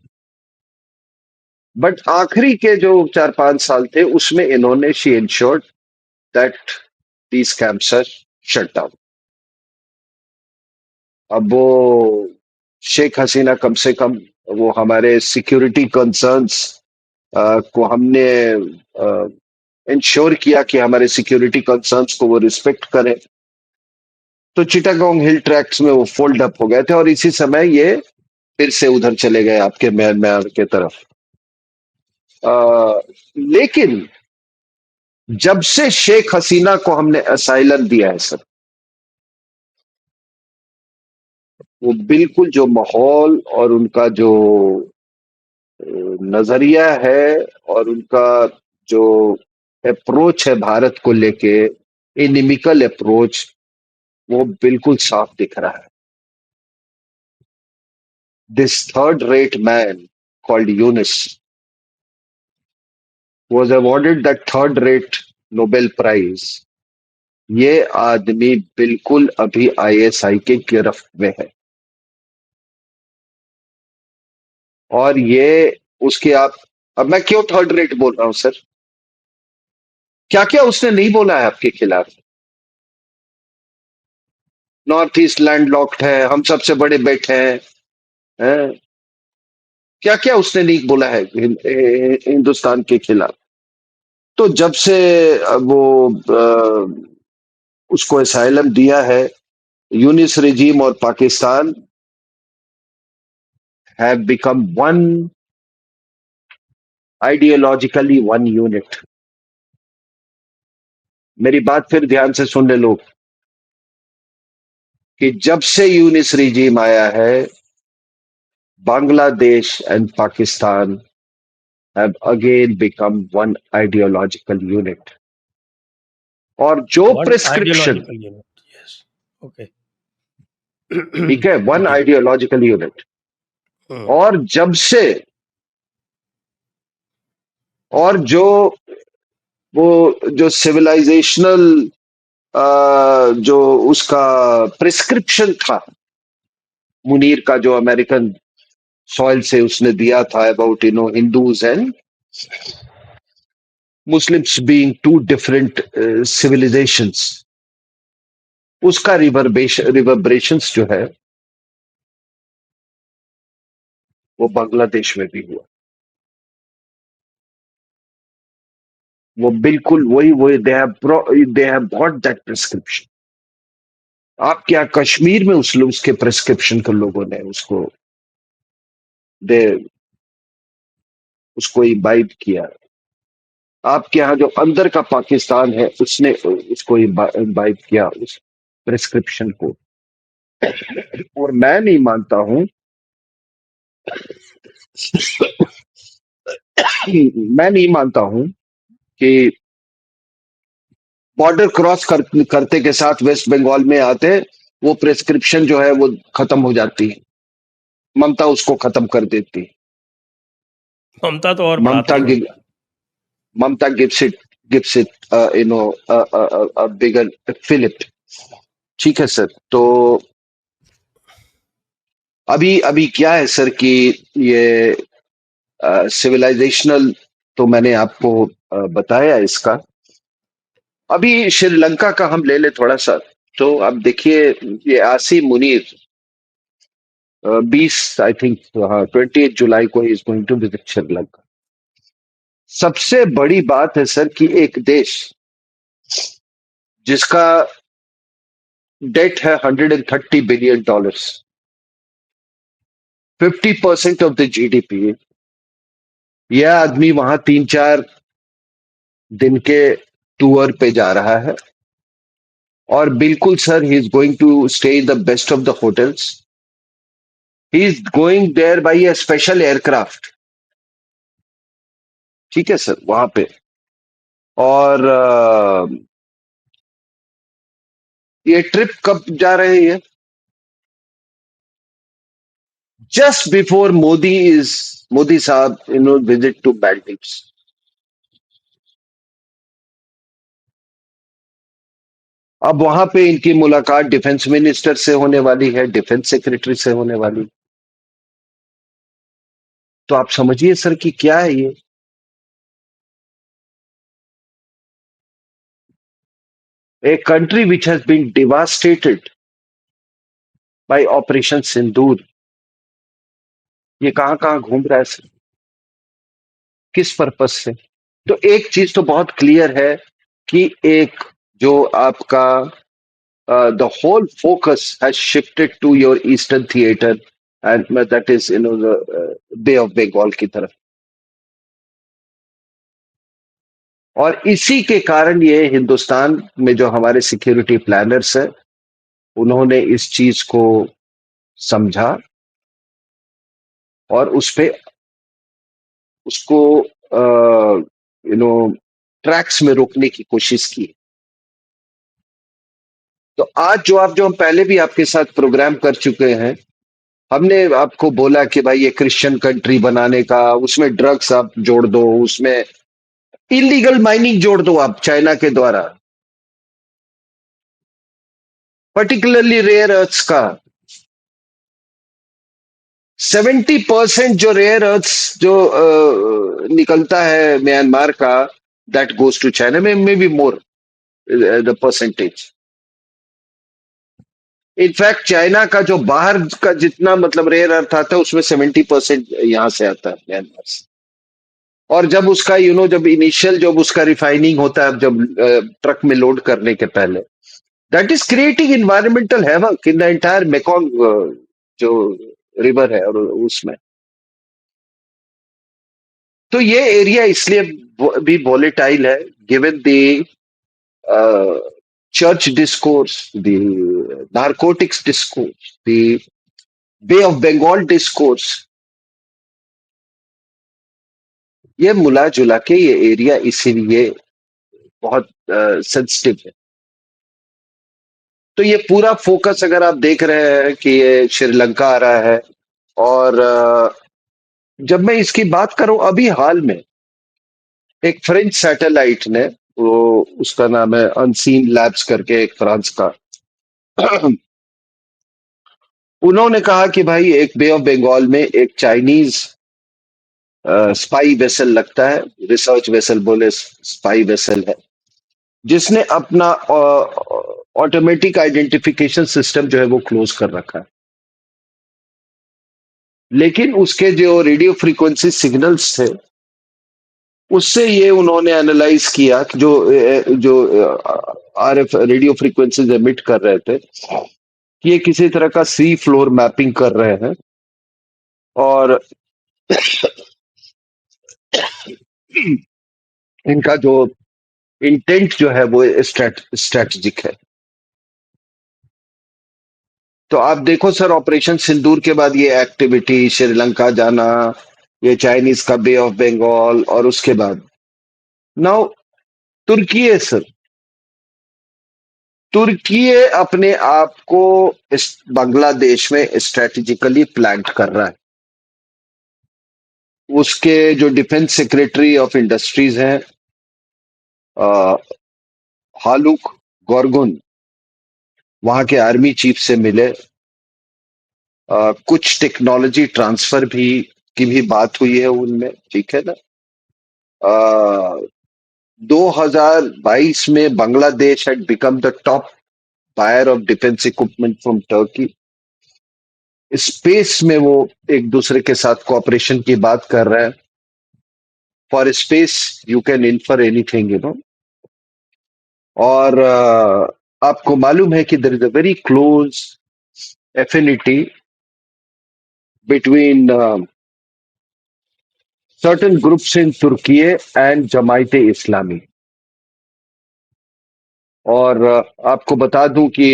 बट आखिरी के जो 4-5 साल थे उसमें इन्होंने she ensured that these camps are shut down. अब वो शेख हसीना कम से कम वो हमारे सिक्योरिटी कंसर्न्स को हमने इंश्योर किया कि हमारे सिक्योरिटी कंसर्न्स को वो रिस्पेक्ट करें। तो चिटागोंग हिल ट्रैक्ट्स में वो फोल्ड अप हो गए थे, और इसी समय ये फिर से उधर चले गए आपके म्यांमार के तरफ। लेकिन जब से शेख हसीना को हमने असाइलम दिया है सर, वो बिल्कुल जो माहौल और उनका जो नजरिया है और उनका जो अप्रोच है भारत को लेके, इनिमिकल अप्रोच, वो बिल्कुल साफ दिख रहा है। This third rate man called Yunus was awarded that third rate Nobel Prize। ये आदमी बिल्कुल अभी आईएसआई के गिरफ्त में है। और ये उसके आप, अब मैं क्यों थर्ड रेट बोल रहा हूं सर? क्या क्या उसने नहीं बोला है आपके खिलाफ? नॉर्थ ईस्ट लैंडलॉक्ड है, हम सबसे बड़े बेट हैं। क्या क्या उसने नहीं बोला है हिंदुस्तान के खिलाफ? तो जब से वो उसको असाइलम दिया है, यूनिस रिजीम और Pakistan have become one, ideologically one unit. मेरी बात फिर ध्यान से सुन ले लोग, कि जब से यूनिस रिजीम आया है, Bangladesh and Pakistan have again become one ideological unit. और जो one prescription, ideological unit, yes, okay. ठीक है, वन जी। Ideological unit. और जब से, और जो वो जो सिविलाइजेशनल जो उसका प्रिस्क्रिप्शन था मुनीर का, जो अमेरिकन सॉइल से उसने दिया था about Hindus and Muslims being two different civilisations, उसका रिवर्बरेशंस जो है वो बांग्लादेश में भी हुआ। वो बिल्कुल वही वही they have brought that prescription. आपके यहाँ कश्मीर में उसके प्रिस्क्रिप्शन को लोगों ने दे उसको इम्बाइब किया। आपके यहाँ जो अंदर का पाकिस्तान है, उसने उसको इम्बाइब किया उस प्रिस्क्रिप्शन को। और मैं नहीं मानता हूं, मैं नहीं मानता हूं कि बॉर्डर क्रॉस करते के साथ वेस्ट बंगाल में आते वो प्रिस्क्रिप्शन जो है वो खत्म हो जाती है। ममता उसको खत्म कर देती है। ममता तो और ममता बढ़ाती है। Give Mamata gives it bigger fillip. ठीक है सर। तो अभी अभी क्या है सर कि ये सिविलाइजेशनल तो मैंने आपको बताया इसका। अभी श्रीलंका का हम ले ले थोड़ा सा। तो अब देखिए, ये आसी मुनीर 20, आई थिंक, हाँ, 28 जुलाई को is going to visit Sri Lanka. सबसे बड़ी बात है सर कि एक देश जिसका डेट है $130 बिलियन, 50% ऑफ द जीडीपी। यह आदमी वहां 3-4 दिन के टूर पे जा रहा है, और बिल्कुल sir, he is going to stay in the best of the hotels. He is going there by a special aircraft, ठीक है सर, वहां पे। और ये ट्रिप कब जा रहे हैं? जस्ट बिफोर मोदी साहब विजिट टू Maldives। अब वहां पे इनकी मुलाकात डिफेंस मिनिस्टर से होने वाली है, डिफेंस सेक्रेटरी से होने वाली। तो आप समझिए सर कि क्या है ये। A country which has been devastated by operation Sindoor, ये कहां कहां घूम रहा है सर, किस पर्पस से? तो एक चीज तो बहुत क्लियर है कि एक जो आपका the whole focus has shifted to your eastern theatre, and that is Bay of Bengal की तरफ। और इसी के कारण ये हिंदुस्तान में जो हमारे सिक्योरिटी प्लानर्स है, उन्होंने इस चीज को समझा और उस पे उसको ट्रैक्स में रोकने की कोशिश की। तो आज जो हम पहले भी आपके साथ प्रोग्राम कर चुके हैं, हमने आपको बोला कि भाई ये क्रिश्चियन कंट्री बनाने का, उसमें ड्रग्स आप जोड़ दो, उसमें इलीगल माइनिंग जोड़ दो आप चाइना के द्वारा, पर्टिकुलरली रेयर अर्थ्स का। 70% जो रेयर अर्थ्स जो निकलता है म्यांमार का, दैट गोज टू चाइना, में may be more the percentage. In fact China का जो बाहर का जितना मतलब रेयर अर्थ आता है, उसमें 70% यहां से आता है, म्यांमार से। और जब उसका जब इनिशियल जब उसका रिफाइनिंग होता है, जब ट्रक में लोड करने के पहले, that is creating environmental havoc in the entire Mekong जो रिवर है, और उसमें। तो ये एरिया इसलिए भी वॉलेटाइल है, given the church discourse, the narcotics discourse, the Bay of Bengal discourse। ये मुला जुला के ये एरिया इसीलिए बहुत सेंसिटिव है। तो ये पूरा फोकस अगर आप देख रहे हैं कि ये श्रीलंका आ रहा है, और जब मैं इसकी बात करूं, अभी हाल में एक फ्रेंच सैटेलाइट ने, वो उसका नाम है अनसीन लैब्स करके, एक फ्रांस का, उन्होंने कहा कि भाई एक बे ऑफ बंगाल में एक चाइनीज स्पाई वेसल लगता है, रिसर्च वेसल बोले स्पाई वेसल है, जिसने अपना ऑटोमेटिक आइडेंटिफिकेशन सिस्टम जो है वो क्लोज कर रखा है। लेकिन उसके जो रेडियो फ्रीक्वेंसी सिग्नल्स थे, उससे ये उन्होंने एनालाइज किया कि जो आरएफ रेडियो फ्रीक्वेंसीज एमिट कर रहे थे, कि ये किसी तरह का सी फ्लोर मैपिंग कर रहे हैं, और इनका जो इंटेंट जो है वो स्ट्रेटजिक है। तो आप देखो सर, ऑपरेशन सिंदूर के बाद ये एक्टिविटी, श्रीलंका जाना, ये चाइनीज का बे ऑफ बंगाल, और उसके बाद नाउ तुर्की है सर। तुर्की अपने आप को इस बांग्लादेश में स्ट्रेटेजिकली प्लांट कर रहा है। उसके जो डिफेंस सेक्रेटरी ऑफ इंडस्ट्रीज हैं, अ, हालुक गोरगुन, वहां के आर्मी चीफ से मिले। कुछ टेक्नोलॉजी ट्रांसफर भी की भी बात हुई है उनमें, ठीक है ना। 2022 में Bangladesh had become the top buyer of defense equipment from Turkey। Space में वो एक दूसरे के साथ कोऑपरेशन की बात कर रहे हैं। For space you can infer anything, और आपको मालूम है कि there is a very close affinity between certain groups in Turkey and Jamaat-e Islami. और आपको बता दूं कि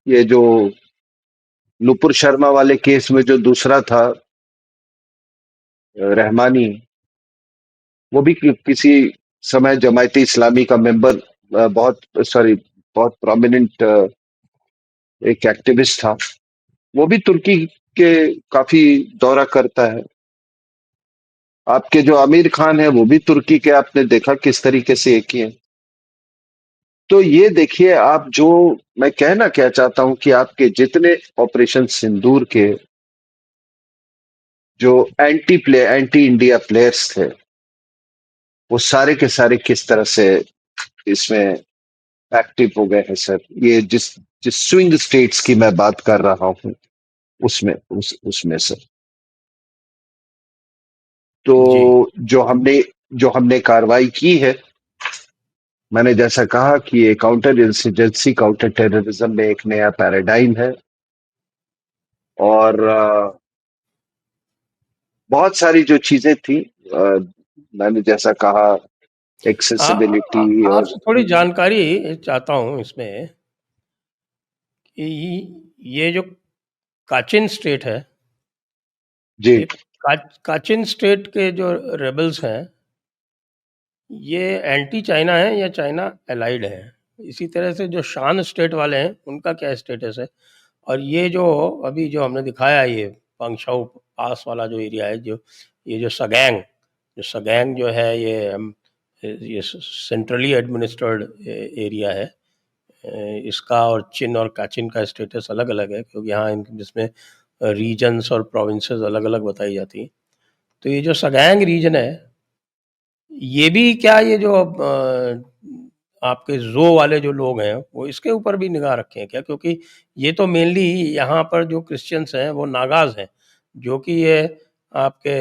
ये जो नुपुर शर्मा वाले केस में जो दूसरा था, रहमानी, वो भी किसी समय जमायते इस्लामी का मेंबर, बहुत सॉरी, बहुत प्रोमिनेंट एक एक्टिविस्ट था। वो भी तुर्की के काफी दौरा करता है। आपके जो आमिर खान है वो भी तुर्की के, आपने देखा किस तरीके से ये किए। तो ये देखिए आप, जो मैं कहना क्या चाहता हूं कि आपके जितने ऑपरेशन सिंदूर के जो एंटी इंडिया प्लेयर्स थे, वो सारे के सारे किस तरह से इसमें एक्टिव हो गए हैं सर। ये जिस जिस स्विंग स्टेट्स की मैं बात कर रहा हूं, उसमें सर। तो जी, जो हमने कार्रवाई की है, मैंने जैसा कहा कि ये काउंटर इंसर्जेंसी, काउंटर टेररिज्म में एक नया पैराडाइम है। और बहुत सारी जो चीजें थी, अ, मैंने जैसा कहा, एक्सेसिबिलिटी और आपसे थोड़ी जानकारी चाहता हूँ इसमें कि ये जो काचिन स्टेट है, जी। ये काचिन स्टेट के जो रेबल्स हैं, ये एंटी चाइना हैं या चाइना एलाइड हैं? इसी तरह से जो शान स्टेट वाले हैं, उनका क्या स्टेटस है? और ये जो अभी जो हमने दिखाया, ये पांगशाऊ पास वाला जो एरिया है, जो ये जो सगैंग जो है, ये सेंट्रली एडमिनिस्ट्रेड एरिया है। इसका और चिन और काचिन का स्टेटस अलग-अलग है, क्योंकि यहाँ जिसमें रीजन्स और प्रोविंसेस अलग-अलग बताई जाती हैं। तो ये जो सगैंग रीजन है, ये भी क्या, ये जो आपके ज़ो वाले जो लोग हैं, वो इसके ऊपर भी निगाह रखें क्या? क्योंकि ये तो मेनली यहाँ पर जो क्रिश्चियंस हैं, वो नागाज़ हैं, जो कि ये आपके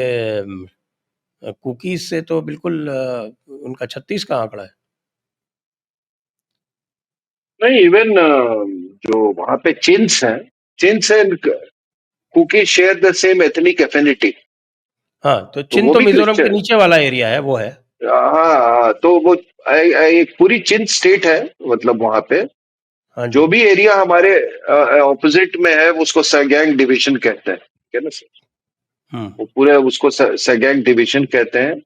कुकीज़ से तो बिल्कुल उनका 36 का आंकड़ा है। नहीं, इवन जो वहां पे चिन्स हैं, Chins and Kuki share the same ethnic affinity. हाँ, तो तो चिन वो तो भी मिज़ोरम के क्रिश्चियन। नीचे वाला एरिया है, वो है। हाँ हाँ, तो वो एक पूरी चिन स्टेट है, मतलब वहां पे हाँ जो जी। भी एरिया हमारे ऑपोजिट में है, उसको सगैंग डिवीजन कहते हैं, ठीक है ना सर। हुँ। वो पूरे उसको सगैंग डिवीजन कहते हैं।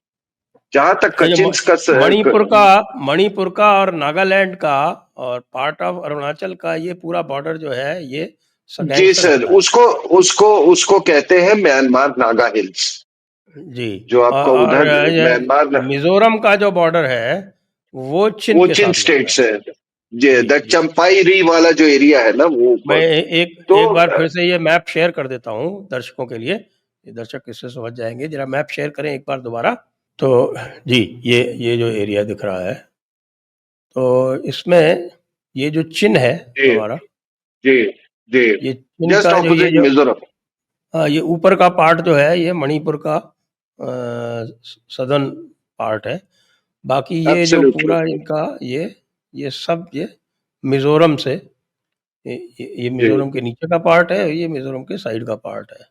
जहां तक ये जो कचिन्स का मणिपुर का और नागालैंड का और पार्ट ऑफ अरुणाचल का ये पूरा बॉर्डर जो है, ये सगैंग जी से सर, लगता है। उसको उसको उसको कहते हैं म्यांमार नागा हिल्स। जी। जो आपका और उधर ये म्यांमार, मिज़ोरम का जो बॉर्डर है, वो चिन वो के चिन साथ लगता है। स्टेट से है। जी, जी, द जी। चंपाई री वाला जो एरिया है ना, मैं वो। एक तो एक बार फिर से ये मैप शेयर कर देता हूँ दर्शकों के लिए। ये दर्शक इससे समझ जाएँगे। ज़रा मैप शेयर करें एक बार दोबारा। तो जी, ये जो एरिया दिख रहा है, तो इसमें ये जो चिन है जी हमारा, जी जी, ये चिन जस्ट का जो ये ऑपोजिट जो मिजोरम। ये ऊपर का पार्ट जो है, ये मणिपुर का सदर्न पार्ट है। बाकी ये जो एब्सोल्युटली। पूरा इनका ये सब ये मिज़ोरम से, ये जी, मिज़ोरम के नीचे का पार्ट है, ये मिज़ोरम के साइड का पार्ट है।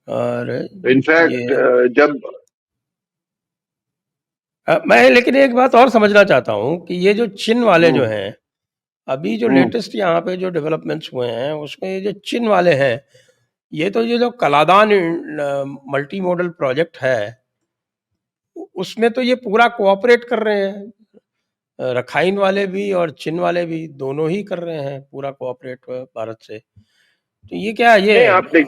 और ये इनफैक्ट जब मैं लेकिन एक बात और समझना चाहता हूँ कि ये जो चिन वाले जो हम्म हैं, अभी जो हम्म लेटेस्ट यहाँ पे जो डेवलपमेंट्स हुए हैं, उसमें ये जो चिन वाले हैं, ये जो कलादान मल्टी मॉडल प्रोजेक्ट है, उसमें तो ये पूरा कोऑपरेट कर रहे हैं। रखाइन वाले भी और चिन वाले भी, दोनों ही कर रहे हैं पूरा कोऑपरेट भारत से। तो ये क्या, ये नहीं, आपने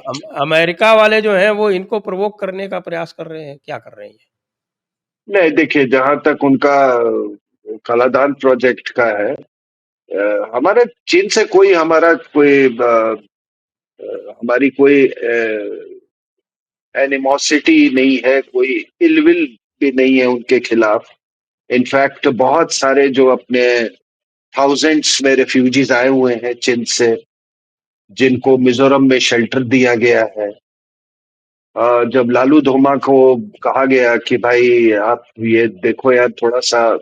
अमेरिका वाले जो हैं, वो इनको प्रोवोक करने का प्रयास कर रहे हैं, क्या कर रहे हैं ये? नहीं, देखिए, जहां तक उनका कलादान प्रोजेक्ट का है, हमारे चीन से कोई हमारा कोई हमारी कोई एनिमोसिटी नहीं है, कोई इलविल भी नहीं है उनके खिलाफ। इनफैक्ट बहुत सारे जो अपने थाउजेंड्स में रेफ्यूजीज आए हुए हैं चीन से, जिनको मिजोरम में शेल्टर दिया गया है। जब लालू धोमा को कहा गया कि भाई आप ये देखो यार, थोड़ा सा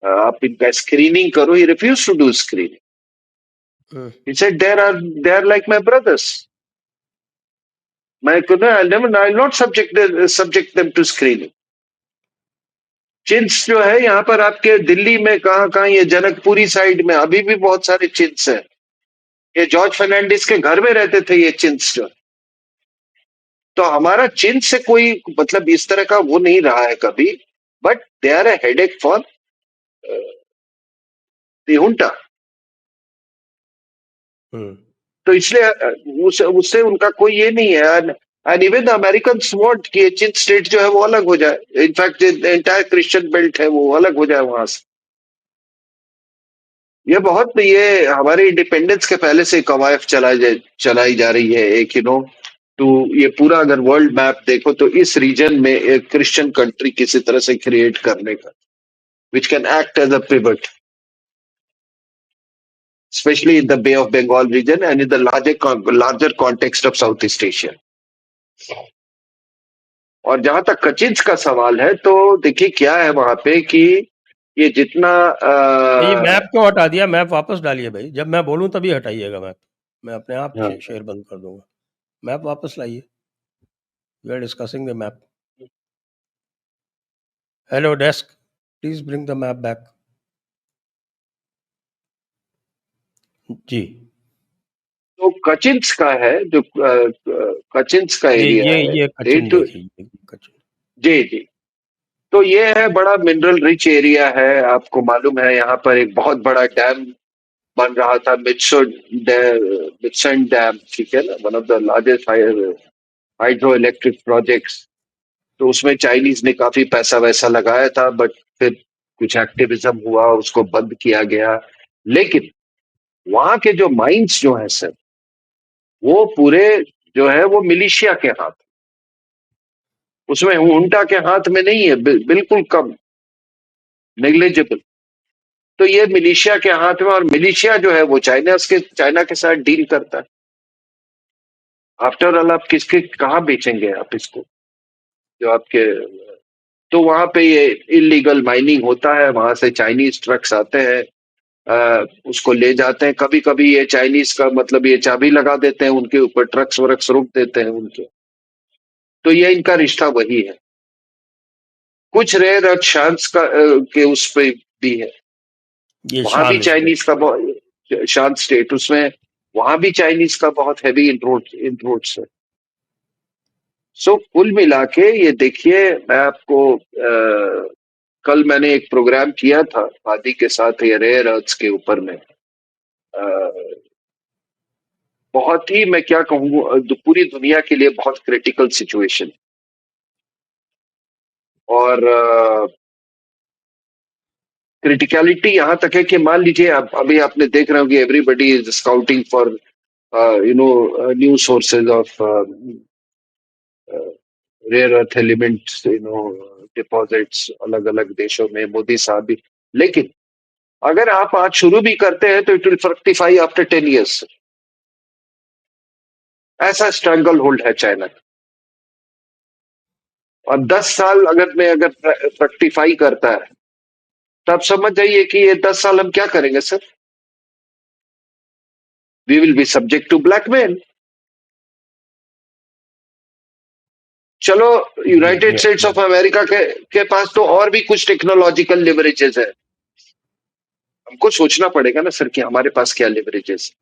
आप इनका स्क्रीनिंग करो. He refuse to do screening. Hmm, He said they are like my brothers. मैं कहूँ I'll not subject them to screening. चिन्स जो है यहाँ पर आपके दिल्ली में कहाँ कहाँ, ये जनकपुरी साइड में अभी भी बहुत सारे चिन्स हैं. ये जॉर्ज फर्नांडिस के घर में रहते थे ये चिन्स जो. तो हमारा चिन्ह से कोई मतलब इस तरह का वो नहीं रहा है कभी. But they are a headache for the junta. हम्म, तो इसलिए उससे उनका कोई ये नहीं है. And even the American want कि चिन स्टेट जो है वो अलग हो जाए. इनफैक्ट एंटायर क्रिश्चियन बेल्ट है वो अलग हो जाए वहां से. ये हमारे इंडिपेंडेंस के पहले से कवायद चलाई जा रही है एक तो ये पूरा अगर वर्ल्ड मैप देखो तो इस रीजन में एक क्रिश्चियन कंट्री किसी तरह से क्रिएट करने का which can act as a pivot, especially in the Bay of Bengal region and in the larger context of Southeast Asia. और जहां तक कचिंस का सवाल है तो देखिए क्या है वहां पे कि ये जितना ये मैप क्यों हटा दिया? मैप वापस डालिए भाई, जब मैं बोलूं तभी हटाइएगा मैप. मैं अपने आप हाँ, शेयर बंद कर दूंगा. मैप वापस लाइए. We are discussing the map. Hello desk, please bring the map back. जी, तो कचिंस का है जो कचिंस का ये एरिया ये है. ये कचिन तो देखिए, ये कचिन. जी जी. तो ये है बड़ा मिनरल रिच एरिया है. आपको मालूम है यहाँ पर एक बहुत बड़ा डैम बन रहा था, मित्सन डैम. ठीक है ना, one of the largest hydro electric projects. तो उसमें चाइनीज ने काफी पैसा वैसा लगाया था बट फिर कुछ एक्टिविज्म हुआ, उसको बंद किया गया. लेकिन वहां के जो माइंस जो है सर, वो पूरे जो है वो मिलिशिया के हाथ. उसमें हुंटा के हाथ में नहीं है, बिल्कुल कम, नेग्लिजिबल. तो ये मिलिशिया के हाथ में, और मिलिशिया जो है वो चाइना के साथ डील करता है. आफ्टर ऑल आप किसके कहाँ बेचेंगे आप इसको, जो आपके. तो वहां पे ये इलीगल माइनिंग होता है, वहां से चाइनीज ट्रक्स आते हैं, उसको ले जाते हैं. कभी कभी ये चाइनीज का मतलब ये चाबी लगा देते हैं उनके ऊपर, ट्रक्स वरक्स रोक देते हैं उनके. तो ये इनका रिश्ता वही है. कुछ रेयर अर्थ शांस के उस पे भी है. ये वहां भी शान स्टेट. चाइनीज का बहुत शांत स्टेट उसमें, वहां भी चाइनीज का बहुत हैवी इनरोड्स है. सो कुल मिला के ये देखिए, मैं आपको कल मैंने एक प्रोग्राम किया था आदि के साथ ये रेयर अर्थ्स के ऊपर में. बहुत ही मैं क्या कहूँ, पूरी दुनिया के लिए बहुत क्रिटिकल सिचुएशन. और क्रिटिकलिटी यहाँ तक है कि मान लीजिए अभी आपने देख रहे हो कि everybody is scouting for new sources of rare earth elements, deposits अलग अलग देशों में, मोदी साहब भी. लेकिन अगर आप आज शुरू भी करते हैं तो it will fructify after 10 years. ऐसा स्ट्रैंगल होल्ड है चाइना. और 10 साल अगर फ्रक्टिफाई करता है तो आप समझ जाइए कि ये 10 साल हम क्या करेंगे sir. We will be subject to blackmail. चलो, यूनाइटेड स्टेट्स ऑफ अमेरिका के पास तो और भी कुछ टेक्नोलॉजिकल लिवरेजेस है. हमको सोचना पड़ेगा ना सर कि हमारे पास क्या लिवरेजेस.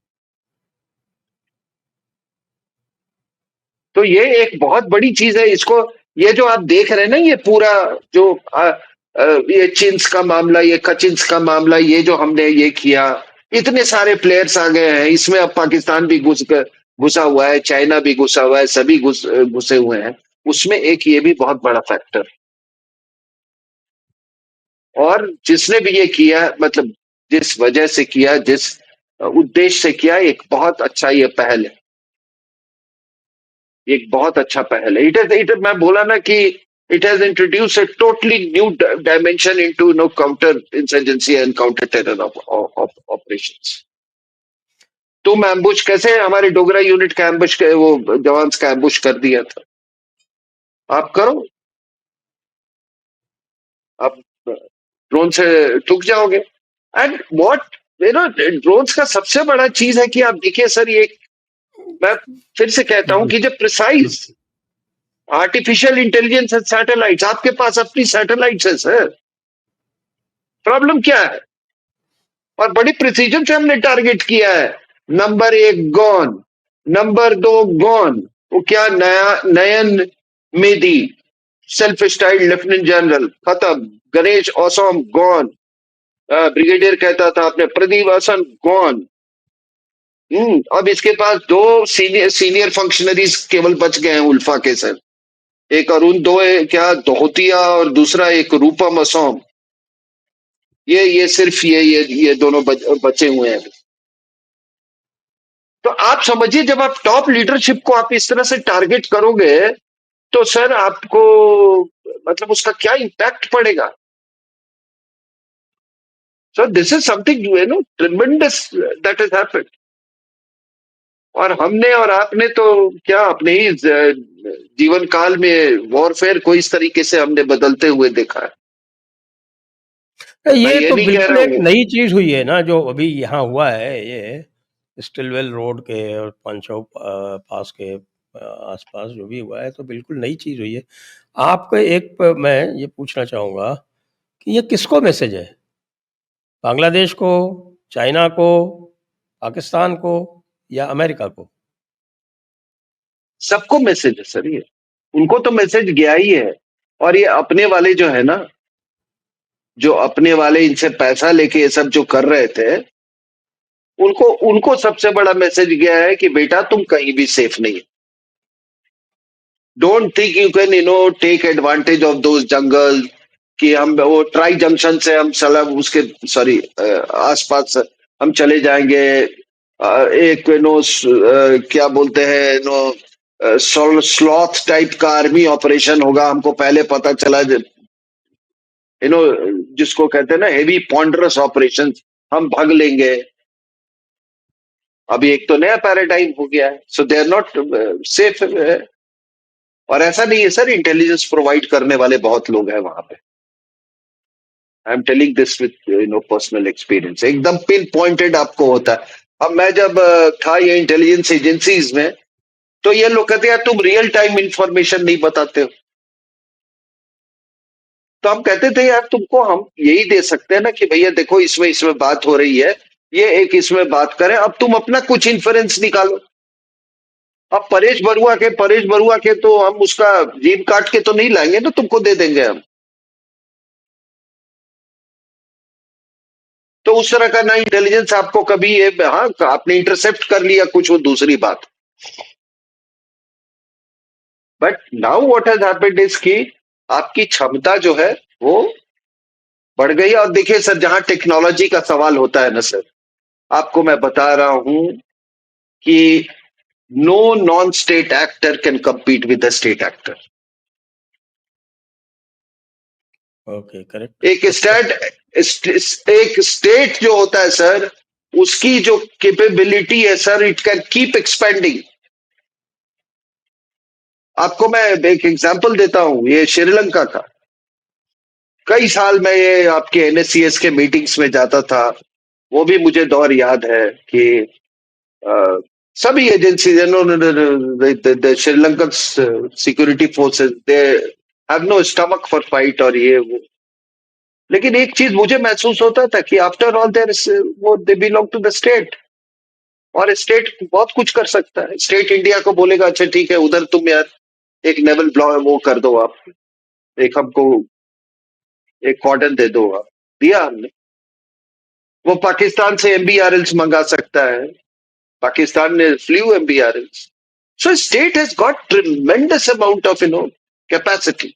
तो ये एक बहुत बड़ी चीज है. इसको, ये जो आप देख रहे हैं ना, ये पूरा जो ये चिन्स का मामला, ये कचिन्स का मामला, ये जो हमने ये किया, इतने सारे प्लेयर्स आ गए हैं इसमें. अब पाकिस्तान भी घुसा हुआ है, चाइना भी घुसा हुआ है, सभी घुसे हुए हैं उसमें. एक ये भी बहुत बड़ा फैक्टर. और जिसने भी ये किया, मतलब जिस वजह से किया, जिस उद्देश्य से किया, एक बहुत अच्छा ये पहल है. एक बहुत अच्छा पहल है. इट मैं बोला ना कि it has introduce a totally new dimension into counter insurgency and counter terror operations. तुम एम्बुश कैसे हमारे डोगरा यूनिट का एम्बुश, वो जवान का एम्बुश कर दिया था. आप करो. आप ड्रोन से ठुक जाओगे। एंड व्हाट ड्रोन्स का सबसे बड़ा चीज है कि आप देखिए सर, ये मैं फिर से कहता हूं कि जब प्रिसाइज आर्टिफिशियल इंटेलिजेंस है, सैटेलाइट्स, आपके पास अपनी सैटेलाइट्स है सर, प्रॉब्लम क्या है? और बड़ी प्रिसीजन से हमने टारगेट किया है। नंबर एक गॉन, नंबर दो गॉन, वो क्या नया नयन मेदी, सेल्फ स्टाइल लेफ्टिनेंट जनरल, खत्म। गणेश ओसम गॉन, ब्रिगेडियर कहता था अपने, प्रदीप हसन गॉन। अब इसके पास दो सीनियर सीनियर फंक्शनरीज केवल बच गए हैं उल्फा के सर। एक अरुण दो क्या दोहतिया, और दूसरा एक रूपम असोम। ये सिर्फ ये दोनों बचे हुए हैं। तो आप समझिए, जब आप टॉप लीडरशिप को आप इस तरह से टारगेट करोगे, तो सर आपको मतलब उसका क्या इम्पैक्ट पड़ेगा? So this is something tremendous that has happened. और हमने और आपने तो क्या अपने ही जीवन काल में वॉरफेयर को इस तरीके से हमने बदलते हुए देखा है। मैं ये ये तो नहीं कह बिल्कुल रहा एक हूँ। नई चीज हुई है ना जो अभी यहाँ हुआ है, ये स्टिलवेल रोड के और पंचो पास के आसपास जो भी हुआ है, तो बिल्कुल नई चीज हुई है। आपको मैं ये पूछना चाहूंगा कि ये किसको मैसेज है? बांग्लादेश को, चाइना को, पाकिस्तान को, या अमेरिका को? सबको मैसेज है सर ये, उनको तो मैसेज गया ही है। और ये अपने वाले जो है ना, जो अपने वाले इनसे पैसा लेके ये सब जो कर रहे थे, उनको उनको सबसे बड़ा मैसेज गया है कि बेटा तुम कहीं भी सेफ नहीं है। Don't think you can take advantage of those jungle, कि हम वो ट्राई जंक्शन से हम साला उसके सॉरी आसपास से हम चले जाएंगे। एक क्या बोलते हैं स्लॉथ टाइप का आर्मी ऑपरेशन होगा, हमको पहले पता चला, जिसको कहते हैं ना हेवी पॉन्डरस ऑपरेशन, हम भाग लेंगे। अभी एक तो नया पैराडाइम हो गया है, सो दे आर नॉट सेफ। और ऐसा नहीं है सर, इंटेलिजेंस प्रोवाइड करने वाले बहुत लोग हैं वहां पे। आई am telling this with personal experience, एकदम पिन पॉइंटेड आपको होता है। अब मैं जब था ये इंटेलिजेंस एजेंसीज में, तो ये लोग कहते हैं यार तुम रियल टाइम इंफॉर्मेशन नहीं बताते हो। तो हम कहते थे यार तुमको हम यही दे सकते हैं ना कि भैया देखो इसमें इसमें बात हो रही है, ये एक इसमें बात करें, अब तुम अपना कुछ इन्फरेंस निकालो। अब परेश बरुआ के तो हम उसका जीभ काट के तो नहीं लाएंगे ना, तुमको दे देंगे हम। तो उस तरह का ना इंटेलिजेंस आपको कभी ये, हाँ आपने इंटरसेप्ट कर लिया कुछ, वो दूसरी बात। But now what has happened is कि आपकी क्षमता जो है वो बढ़ गई है। और देखिए सर, जहां टेक्नोलॉजी का सवाल होता है ना सर, आपको मैं बता रहा हूं कि no non state actor can compete with the state actor. Okay, एक करेक्ट। एक स्टेट जो होता है सर, उसकी जो कैपेबिलिटी है sir, it can keep expanding. आपको मैं एक एग्जांपल देता हूं, ये श्रीलंका का। कई साल मैं ये आपके एनएससीएस के मीटिंग्स में जाता था। वो भी मुझे दौर याद है कि अ, सभी agency Sri Lankan security forces, they have no stomach for fight और ये वो। लेकिन एक चीज मुझे महसूस होता था कि आफ्टर ऑल देयर वो they belong to the state. और स्टेट बहुत कुछ कर सकता है। स्टेट इंडिया को बोलेगा अच्छा ठीक है, उधर तुम यार एक नेवल ब्लॉक वो कर दो आप, एक हमको एक कॉर्डन दे दो आप। दिया हमने। वो पाकिस्तान से एमबीआरएल्स मंगा सकता है, पाकिस्तान ने flew MBRLs. So state has got tremendous amount of capacity.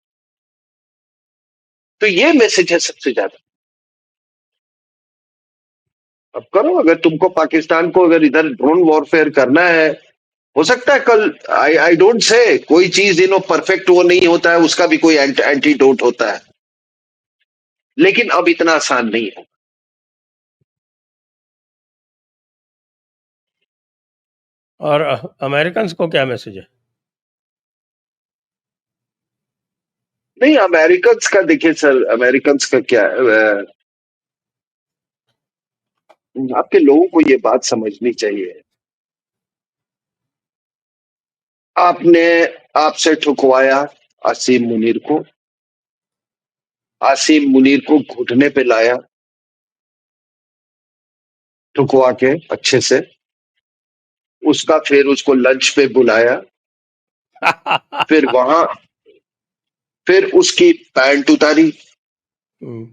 तो ये मैसेज है सबसे ज्यादा। अब करो, अगर तुमको पाकिस्तान को अगर इधर ड्रोन वॉरफेयर करना है, हो सकता है कल, आई डोंट से कोई चीज परफेक्ट वो नहीं होता है, उसका भी कोई एंटीडोट होता है, लेकिन अब इतना आसान नहीं है। और अमेरिकन को क्या मैसेज है? नहीं, अमेरिकन्स का देखिए सर, अमेरिकन्स का क्या है, आपके लोगों को ये बात समझनी चाहिए। आपने आपसे ठुकवाया आसिम मुनीर को, आसिम मुनीर को घुटने पे लाया ठुकवा के अच्छे से, उसका फिर उसको लंच पे बुलाया, फिर वहां फिर उसकी पैंट उतारी, हम्म,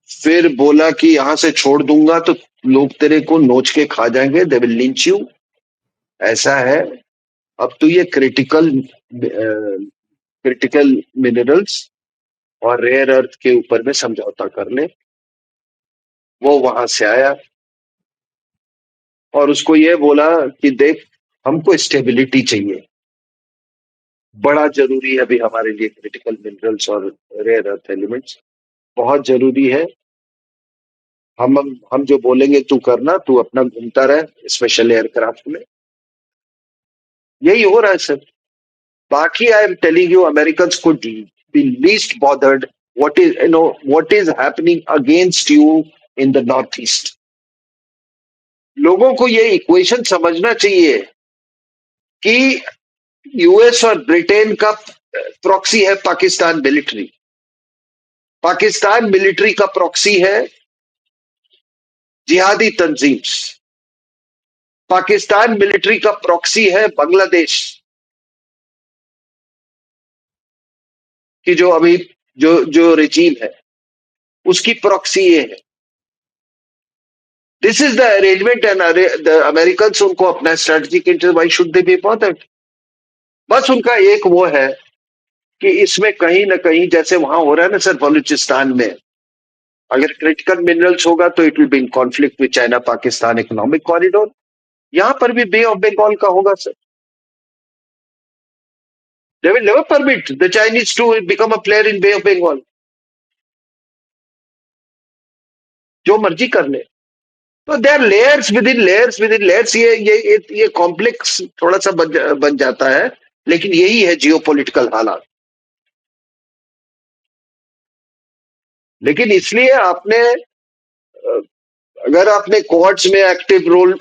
फिर बोला कि यहां से छोड़ दूंगा तो लोग तेरे को नोच के खा जाएंगे, दे विल लिंच यू, ऐसा है। अब तू ये क्रिटिकल मिनरल्स और रेयर अर्थ के ऊपर में समझौता कर ले। वो वहां से आया और उसको ये बोला कि देख, हमको स्टेबिलिटी चाहिए, बड़ा जरूरी है अभी हमारे लिए क्रिटिकल मिनरल्स और रेयर अर्थ एलिमेंट्स, बहुत जरूरी है। हम जो बोलेंगे तू करना, तू अपना घूमता रहे स्पेशल एयरक्राफ्ट में। यही हो रहा है सर। बाकी I am telling you, American को be least bothered what is happening against you in the north east. लोगों को ये इक्वेशन समझना चाहिए कि यूएस और ब्रिटेन का प्रॉक्सी है पाकिस्तान मिलिट्री, पाकिस्तान मिलिट्री का प्रॉक्सी है जिहादी तंजीम्स, पाकिस्तान मिलिट्री का प्रॉक्सी है बांग्लादेश की जो अभी जो जो रिजीम है, उसकी प्रॉक्सी ये है। This is the arrangement and the American उनको अपना strategic interest, why should they be bothered. बस उनका एक वो है कि इसमें कहीं ना कहीं जैसे वहां हो रहा है ना सर बलूचिस्तान में, अगर क्रिटिकल मिनरल्स होगा तो it will be in conflict with China Pakistan economic corridor. यहां पर भी बे ऑफ बंगाल का होगा sir. They will never permit the Chinese to become a player in Bay of Bengal, जो मर्जी कर ले। तो they are layers within layers within layers, ये कॉम्प्लेक्स थोड़ा सा बन जाता है, लेकिन यही है जियोपॉलिटिकल हालात। लेकिन इसलिए आपने अगर आपने क्वाड्स में active role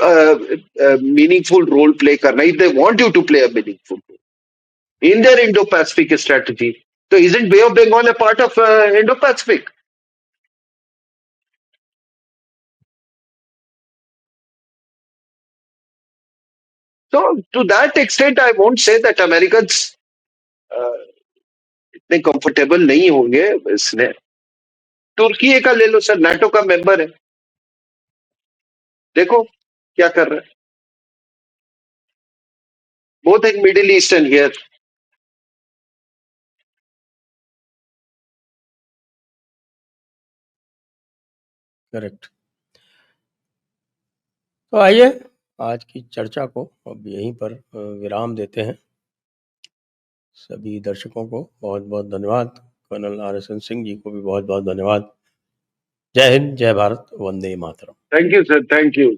meaningful role play करना, if they want you to play a meaningful role in their Indo Pacific strategy, तो isn't Bay of Bengal a part of Indo Pacific? So to that extent, I won't say that Americans इतने comfortable नहीं होंगे इसने। तुर्की का ले लो sir, NATO का member है, देखो क्या कर रहा है। Both in middle east and here. Correct. तो आइए आज की चर्चा को अब यहीं पर विराम देते हैं। सभी दर्शकों को बहुत बहुत धन्यवाद। कर्नल RSN सिंह जी को भी बहुत बहुत धन्यवाद। जय हिंद, जय भारत, वंदे मातरम। Thank you sir, thank you.